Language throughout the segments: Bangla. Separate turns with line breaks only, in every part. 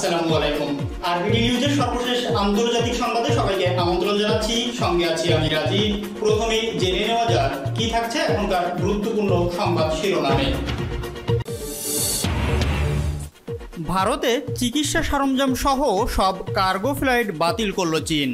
আসসালামু আলাইকুম। আরবিডি নিউজের সর্বশেষ আন্তর্জাতিক সংবাদে সবাইকে আমন্ত্রণ জানাচ্ছি। সঙ্গে আছি আমি রাজীব। প্রথমেই জেনে নেওয়া যাক কি থাকছে এখনকার গুরুত্বপূর্ণ সংবাদ শিরোনামে। ভারতে চিকিৎসা সরঞ্জাম সহ সব কার্গো ফ্লাইট বাতিল করল চীন।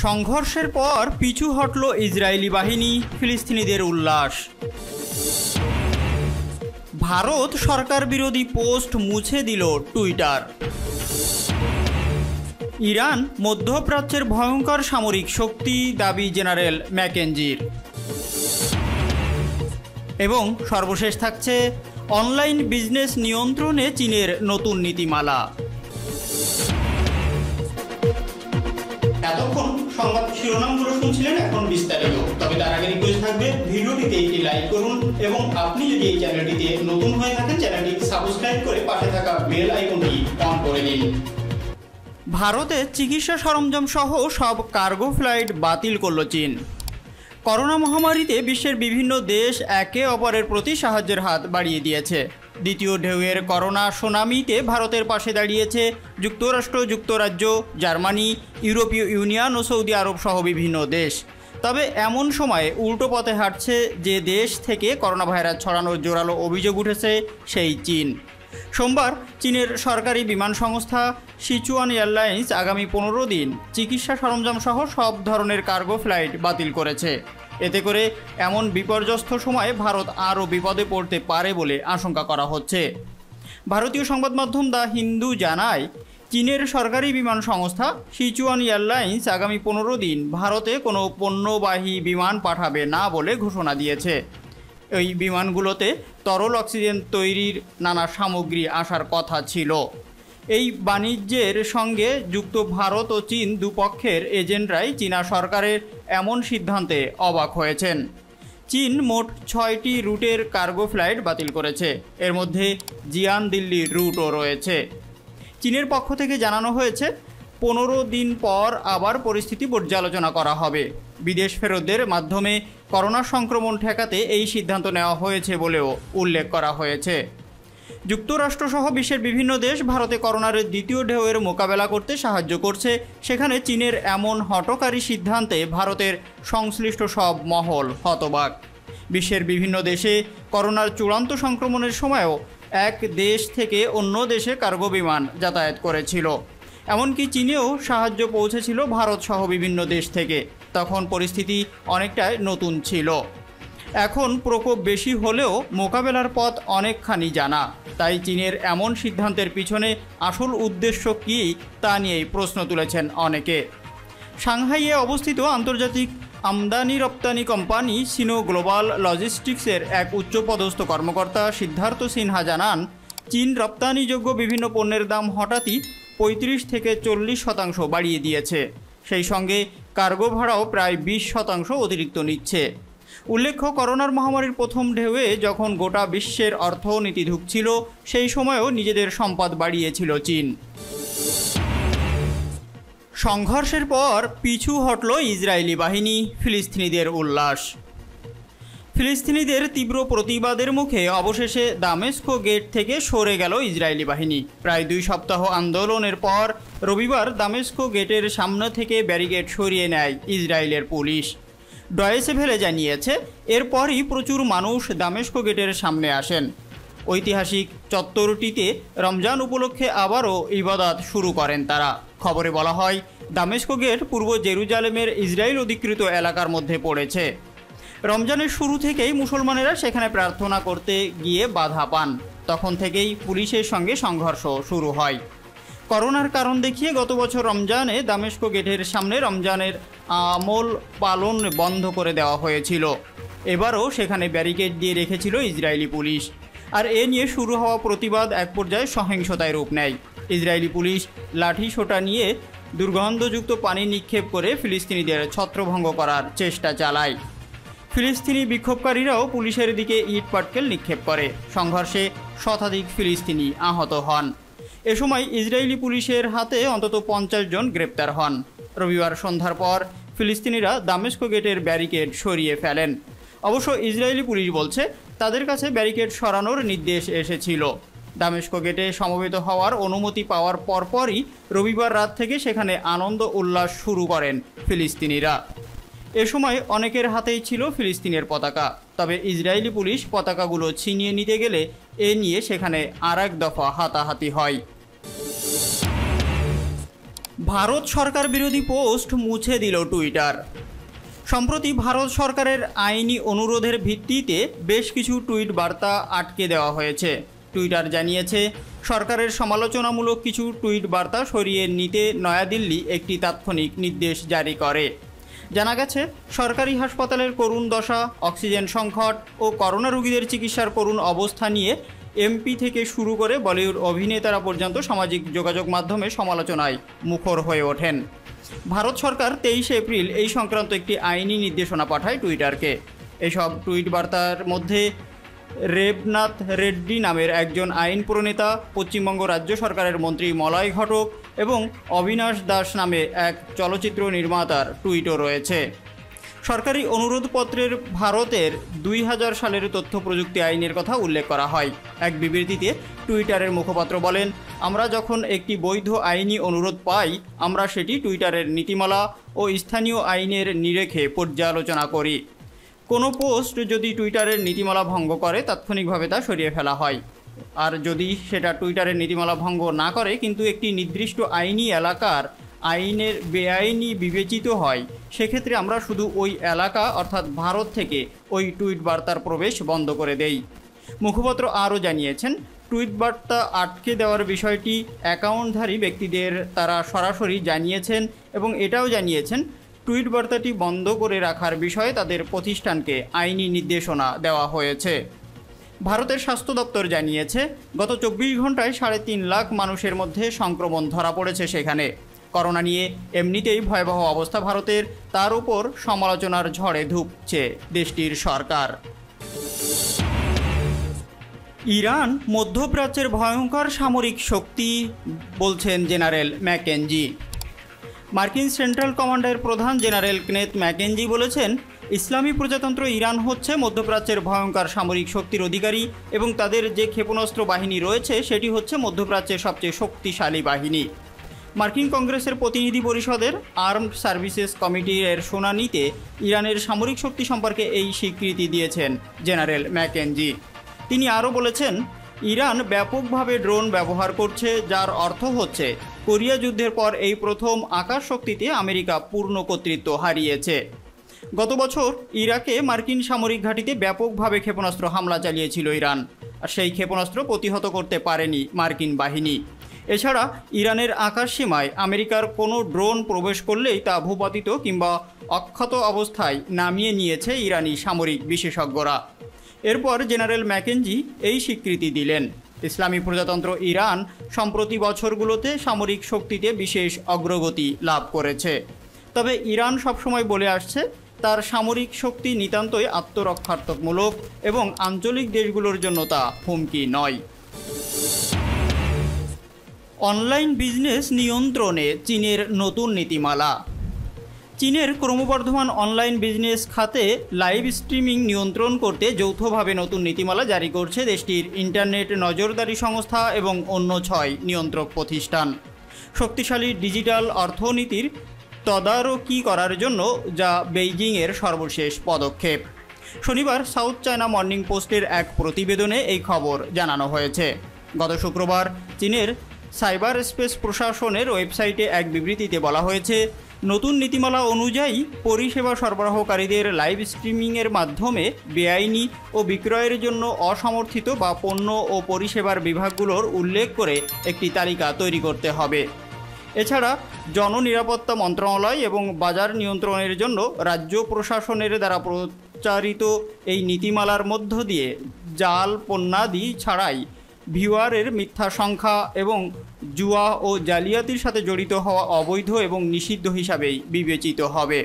সংঘর্ষের পর পিছু হটল ইসরায়েলি বাহিনী, ফিলিস্তিনিদের উল্লাস। ভারত সরকার বিরোধী পোস্ট মুছে দিল টুইটার। ইরান মধ্যপ্রাচ্যের ভয়ঙ্কর সামরিক শক্তি, দাবি জেনারেল ম্যাকেনজির। এবং সর্বশেষ থাকছে অনলাইন বিজনেস নিয়ন্ত্রণে চীনের নতুন নীতিমালা। এতক্ষণ সংবাদ শিরোনামগুলো শুনছিলেন, এখন বিস্তারিত। তবে তার আগে রিকোয়েস্ট থাকবে ভিডিওটিতে একটি লাইক করুন এবং আপনি যদি এই চ্যানেলটিতে নতুন হয়ে থাকেন চ্যানেলটি সাবস্ক্রাইব করে পাশে থাকা বেল আইকনটি অন করে দিন। ভারতে চিকিৎসা সরঞ্জাম সহ সব কার্গো ফ্লাইট বাতিল করল চীন। করোনা মহামারীতে বিশ্বের বিভিন্ন দেশ একে অপরের প্রতি সাহায্যের হাত বাড়িয়ে দিয়েছে। দ্বিতীয় ঢেউয়ের করোনা সুনামিতে ভারতের পাশে দাঁড়িয়েছে যুক্তরাষ্ট্র, যুক্তরাজ্য, জার্মানি, ইউরোপীয় ইউনিয়ন ও সৌদি আরব সহ বিভিন্ন দেশ। তবে এমন সময়ে উল্টো পথে হাঁটছে যে দেশ থেকে করোনা ভাইরাস ছড়ানোর জোরালো অভিযোগ উঠেছে, সেই চীন। সোমবার চীনের সরকারি বিমান সংস্থা সিচুয়ান এয়ারলাইন্স আগামী 15 দিন চিকিৎসা সরঞ্জাম সহ সব ধরনের কার্গো ফ্লাইট বাতিল করেছে। এতে করে এমন বিপর্যস্ত সময়ে ভারত আরও বিপদে পড়তে পারে বলে আশঙ্কা করা হচ্ছে। ভারতীয় সংবাদ মাধ্যম দ্য হিন্দু জানায়, চীনের সরকারি বিমান সংস্থা সিচুয়ান এয়ারলাইন্স আগামী 15 দিন ভারতে কোনো পণ্যবাহী বিমান পাঠাবে না বলে ঘোষণা দিয়েছে। এই বিমানগুলোতে তরল অক্সিজেন তৈরির নানা সামগ্রী আসার কথা ছিল। এই বাণিজ্যের সঙ্গে যুক্ত ভারত ও চীন দুপক্ষের এজেন্টরাই চীনা সরকারের এমন সিদ্ধান্তে অবাক হয়েছেন। চীন মোট 6টি রুটের কার্গো ফ্লাইট বাতিল করেছে। এর মধ্যে জিয়ান দিল্লির রুটও রয়েছে। চীনের পক্ষ থেকে জানানো হয়েছে 15 দিন পর আবার পরিস্থিতি পর্যালোচনা করা হবে। বিদেশ ফেরতদের মাধ্যমে করোনা সংক্রমণ ঠেকাতে এই সিদ্ধান্ত নেওয়া হয়েছে বলেও উল্লেখ করা হয়েছে। যুক্তরাষ্ট্রসহ বিশ্বের বিভিন্ন দেশ ভারতে করোনার দ্বিতীয় ঢেউয়ের মোকাবেলা করতে সাহায্য করছে। সেখানে চীনের এমন হঠকারী সিদ্ধান্তে ভারতের সংশ্লিষ্ট সব মহল হতবাক। বিশ্বের বিভিন্ন দেশে করোনার চূড়ান্ত সংক্রমণের সময়ও এক দেশ থেকে অন্য দেশে কার্গো বিমান যাতায়াত করেছিল। এমনকি চীনেও সাহায্য পৌঁছেছিল ভারত সহ বিভিন্ন দেশ থেকে। তখন পরিস্থিতি অনেকটাই নতুন ছিল। এখন প্রকোপ বেশি হলেও মোকাবেলার পথ অনেকখানি জানা। তাই চীনের এমন সিদ্ধান্তের পিছনে আসল উদ্দেশ্য কী তা নিয়েই প্রশ্ন তুলেছেন অনেকে। সাংহাইয়ে অবস্থিত আন্তর্জাতিক আমদানি রপ্তানি কোম্পানি সিনো গ্লোবাল লজিস্টিক্সের এক উচ্চপদস্থ কর্মকর্তা সিদ্ধার্থ সিনহা জানান, চীন রপ্তানিযোগ্য বিভিন্ন পণ্যের দাম হঠাৎই 35 থেকে 40% বাড়িয়ে দিয়েছে। সেই সঙ্গে কার্গো ভাড়াও প্রায় 20% অতিরিক্ত নিচ্ছে। উল্লেখ্য, করোনার মহামারীর প্রথম ঢেউয়ে যখন গোটা বিশ্বের অর্থনীতি ধুঁকছিল, সেই সময়ও নিজেদের সম্পদ বাড়িয়েছিল চীন। সংঘর্ষের পর পিছু হটল ইসরায়েলি বাহিনী, ফিলিস্তিনিদের উল্লাস। ফিলিস্তিনিদের তীব্র প্রতিবাদের মুখে অবশেষে দামেস্কো গেট থেকে সরে গেল ইসরায়েলি বাহিনী। প্রায় 2 সপ্তাহ আন্দোলনের পর রবিবার দামেস্কো গেটের সামনে থেকে ব্যারিকেড সরিয়ে নেয় ইসরায়েলের পুলিশ। ডয়েচে ভেলে জানিয়েছে, এরপরই প্রচুর মানুষ দামেস্কো গেটের সামনে আসেন। ঐতিহাসিক চত্বরটিতে রমজান উপলক্ষে আবারও ইবাদত শুরু করেন তারা। খবরে বলা হয়, দামেস্কো গেট পূর্ব জেরুজালেমের ইসরায়েল অধিকৃত এলাকার মধ্যে পড়েছে। রমজানের শুরু থেকেই মুসলমানেরা সেখানে প্রার্থনা করতে গিয়ে বাধা পান। তখন থেকেই পুলিশের সঙ্গে সংঘর্ষ শুরু হয়। করোনার কারণ দেখিয়ে গত বছর রমজানে দামেস্কো গেটের সামনে রমজানের আমল পালন বন্ধ করে দেওয়া হয়েছিল। এবারও সেখানে ব্যারিকেড দিয়ে রেখেছিল ইসরায়েলি পুলিশ। আর এ নিয়ে শুরু হওয়া প্রতিবাদ এক পর্যায়ে সহিংসতায় রূপ নেয়। ইসরায়েলি পুলিশ লাঠি সোঁটা নিয়ে দুর্গন্ধযুক্ত পানি নিক্ষেপ করে ফিলিস্তিনিদের ছত্রভঙ্গ করার চেষ্টা চালায়। ফিলিস্তিনি বিক্ষোভকারীরাও পুলিশের দিকে ইট পাটকেল নিক্ষেপ করে। সংঘর্ষে শতাধিক ফিলিস্তিনি আহত হন। এ সময় ইসরায়েলি পুলিশের হাতে অন্তত 50 জন গ্রেপ্তার হন। রবিবার সন্ধ্যার পর ফিলিস্তিনিরা দামেস্কো গেটের ব্যারিকেড সরিয়ে ফেলেন। অবশ্য ইসরায়েলি পুলিশ বলছে তাদের কাছে ব্যারিকেড সরানোর নির্দেশ এসেছিল। দামেস্ক গেটে সমবেত হওয়ার অনুমতি পাওয়ার পরপরই রবিবার রাত থেকে সেখানে আনন্দ উল্লাস শুরু করেন ফিলিস্তিনিরা। এ সময় অনেকের হাতেই ছিল ফিলিস্তিনের পতাকা, তবে ইসরায়েলি পুলিশ পতাকাগুলো ছিনিয়ে নিতে গেলে এ নিয়ে সেখানে আরেক দফা হাতাহাতি হয়। ভারত সরকার বিরোধী পোস্ট মুছে দিল টুইটার। সম্প্রতি ভারত সরকারের আইনি অনুরোধের ভিত্তিতে বেশ কিছু টুইট বার্তা আটকে দেওয়া হয়েছে। টুইটার জানিয়েছে, সরকারের সমালোচনামূলক কিছু টুইট বার্তা সরিয়ে নিতে নয়াদিল্লি একটি তাৎক্ষণিক নির্দেশ জারি করে। জানা গেছে, সরকারি হাসপাতালের করুণ দশা, অক্সিজেন সংকট ও করোনা রোগীদের চিকিৎসার করুণ অবস্থা নিয়ে এমপি থেকে শুরু করে বলিউড অভিনেতারা পর্যন্ত সামাজিক যোগাযোগ মাধ্যমে সমালোচনায় মুখর হয়ে ওঠেন। ভারত সরকার 23 এপ্রিল এই সংক্রান্ত একটি আইনি নির্দেশনা পাঠায় টুইটারকে। এসব টুইট বার্তার মধ্যে রেবনাথ রেড্ডি নামের একজন আইন প্রণেতা, পশ্চিমবঙ্গ রাজ্য সরকারের মন্ত্রী মলয় ঘটক এবং অবিনাশ দাস নামে এক চলচ্চিত্র নির্মাতার টুইটও রয়েছে। সরকারি অনুরোধপত্রের ভারতের 2000 সালের তথ্য প্রযুক্তি আইনের কথা উল্লেখ করা হয়। এক বিবৃতিতে টুইটারের মুখপাত্র বলেন, আমরা যখন একটি বৈধ আইনি অনুরোধ পাই, আমরা সেটি টুইটারের নীতিমালা ও স্থানীয় আইনের নিরেখে পর্যালোচনা করি। কোনো পোস্ট যদি টুইটারের নীতিমালা ভঙ্গ করে, তাৎক্ষণিকভাবে তা সরিয়ে ফেলা হয়। আর যদি সেটা টুইটারের নীতিমালা ভঙ্গ না করে কিন্তু একটি নির্দিষ্ট আইনি এলাকার আইনের বেআইনি বিবেচিত হয়, সেক্ষেত্রে আমরা শুধু ওই এলাকা অর্থাৎ ভারত থেকে ওই টুইট বার্তার প্রবেশ বন্ধ করে দেই। মুখপাত্র আরও জানিয়েছেন, টুইট বার্তা আটকে দেওয়ার বিষয়টি অ্যাকাউন্টধারী ব্যক্তিদের তারা সরাসরি জানিয়েছেন এবং এটাও জানিয়েছেন টুইট বার্তাটি বন্ধ করে রাখার বিষয়ে তাদের প্রতিষ্ঠানকে আইনি নির্দেশনা দেওয়া হয়েছে। ভারতের স্বাস্থ্য দপ্তর জানিয়েছে, গত 24 ঘন্টায় 3.5 লাখ মানুষের মধ্যে সংক্রমণ ধরা পড়েছে সেখানে। করোনা নিয়ে এমনিতেই ভয়াবহ অবস্থা ভারতের, তার উপর সমালোচনার ঝড়ে ধুঁকছে দেশটির সরকার। ইরান মধ্যপ্রাচ্যের ভয়ঙ্কর সামরিক শক্তি বলছেন জেনারেল ম্যাকেনজি। মার্কিন সেন্ট্রাল কমান্ডের প্রধান জেনারেল কেনেথ ম্যাকেনজি বলেছেন, ইসলামী প্রজাতন্ত্র ইরান হচ্ছে মধ্যপ্রাচ্যের ভয়ঙ্কর সামরিক শক্তির অধিকারী এবং তাদের যে ক্ষেপণাস্ত্র বাহিনী রয়েছে সেটি হচ্ছে মধ্যপ্রাচ্যের সবচেয়ে শক্তিশালী বাহিনী। মার্কিন কংগ্রেসের প্রতিনিধি পরিষদের আর্মড সার্ভিসেস কমিটির শুনানিতে ইরানের সামরিক শক্তি সম্পর্কে এই স্বীকৃতি দিয়েছেন জেনারেল ম্যাকেনজি। তিনি আরও বলেছেন, ইরান ব্যাপকভাবে ড্রোন ব্যবহার করছে, যার অর্থ হচ্ছে কোরিয়া যুদ্ধের পর এই প্রথম আকাশ শক্তিতে আমেরিকা পূর্ণ কর্তৃত্ব হারিয়েছে। গত বছর ইরাকে মার্কিন সামরিক ঘাঁটিতে ব্যাপকভাবে ক্ষেপণাস্ত্র হামলা চালিয়েছিল ইরান, আর সেই ক্ষেপণাস্ত্র প্রতিহত করতে পারেনি মার্কিন বাহিনী। এছাড়া ইরানের আকাশ সীমায় আমেরিকার কোনো ড্রোন প্রবেশ করলেই তা ভূপাতিত কিংবা অক্ষত অবস্থায় নামিয়ে নিয়েছে ইরানি সামরিক বিশেষজ্ঞরা। এরপর জেনারেল ম্যাকেনজি এই স্বীকৃতি দিলেন। ইসলামী প্রজাতন্ত্র ইরান সম্প্রতি বছরগুলোতে সামরিক শক্তিতে বিশেষ অগ্রগতি লাভ করেছে, তবে ইরান সবসময় বলে আসছে তার সামরিক শক্তি নিতান্তই আত্মরক্ষাত্মকমূলক এবং আঞ্চলিক দেশগুলোর জন্য তা হুমকি নয়। অনলাইন বিজনেস নিয়ন্ত্রণে চীনের নতুন নীতিমালা। চীনের ক্রমবর্ধমান অনলাইন বিজনেস খাতে লাইভ স্ট্রিমিং নিয়ন্ত্রণ করতে যৌথভাবে নতুন নীতিমালা জারি করছে দেশটির ইন্টারনেট নজরদারি সংস্থা এবং অন্য 6 নিয়ন্ত্রক প্রতিষ্ঠান। শক্তিশালী ডিজিটাল অর্থনীতির তদারকি করার জন্য যা বেইজিংয়ের সর্বশেষ পদক্ষেপ। শনিবার সাউথ চায়না মর্নিং পোস্টের এক প্রতিবেদনে এই খবর জানানো হয়েছে। গত শুক্রবার চীনের সাইবার স্পেস প্রশাসনের ওয়েবসাইটে এক বিবৃতিতে বলা হয়েছে, নতুন নীতিমালা অনুযায়ী পরিষেবা সরবরাহকারীদের লাইভ স্ট্রিমিংয়ের মাধ্যমে বেআইনি ও বিক্রয়ের জন্য অসমর্থিত বা পণ্য ও পরিষেবার বিভাগগুলোর উল্লেখ করে একটি তালিকা তৈরি করতে হবে। এছাড়া জননিরাপত্তা মন্ত্রণালয় এবং বাজার নিয়ন্ত্রণের জন্য রাজ্য প্রশাসনের দ্বারা প্রচারিত এই নীতিমালার মধ্য দিয়ে জাল পণ্যাদি ছাড়াই ভিউয়ারের মিথ্যা সংখ্যা এবং জুয়া ও জালিয়াতির সাথে জড়িত হওয়া অবৈধ এবং নিষিদ্ধ হিসাবেই বিবেচিত হবে।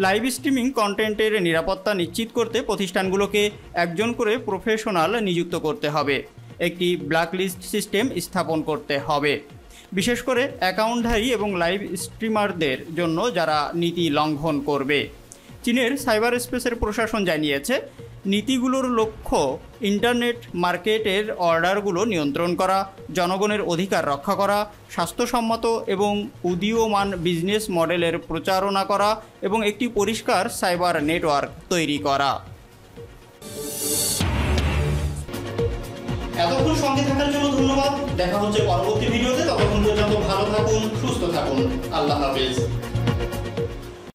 লাইভ স্ট্রিমিং কন্টেন্টের নিরাপত্তা নিশ্চিত করতে প্রতিষ্ঠানগুলোকে একজন করে প্রফেশনাল নিযুক্ত করতে হবে, একটি ব্ল্যাকলিস্ট সিস্টেম স্থাপন করতে হবে, বিশেষ করে অ্যাকাউন্টধারী এবং লাইভ স্ট্রিমারদের জন্য যারা নীতি লঙ্ঘন করবে। চীনের সাইবার স্পেসের প্রশাসন জানিয়েছে, নীতিগুলোর লক্ষ্য ইন্টারনেট মার্কেটের অর্ডারগুলো নিয়ন্ত্রণ করা, জনগণের অধিকার রক্ষা করা, স্বাস্থ্যসম্মত এবং উদীয়মান বিজনেস মডেলের প্রচারণা করা এবং একটি পরিষ্কার সাইবার নেটওয়ার্ক তৈরি করা। এতক্ষণ সঙ্গে থাকার জন্য ধন্যবাদ। দেখা হচ্ছে পরবর্তী ভিডিওতে। ততক্ষণ পর্যন্ত ভালো থাকুন, সুস্থ থাকুন। আল্লাহ হাফেজ।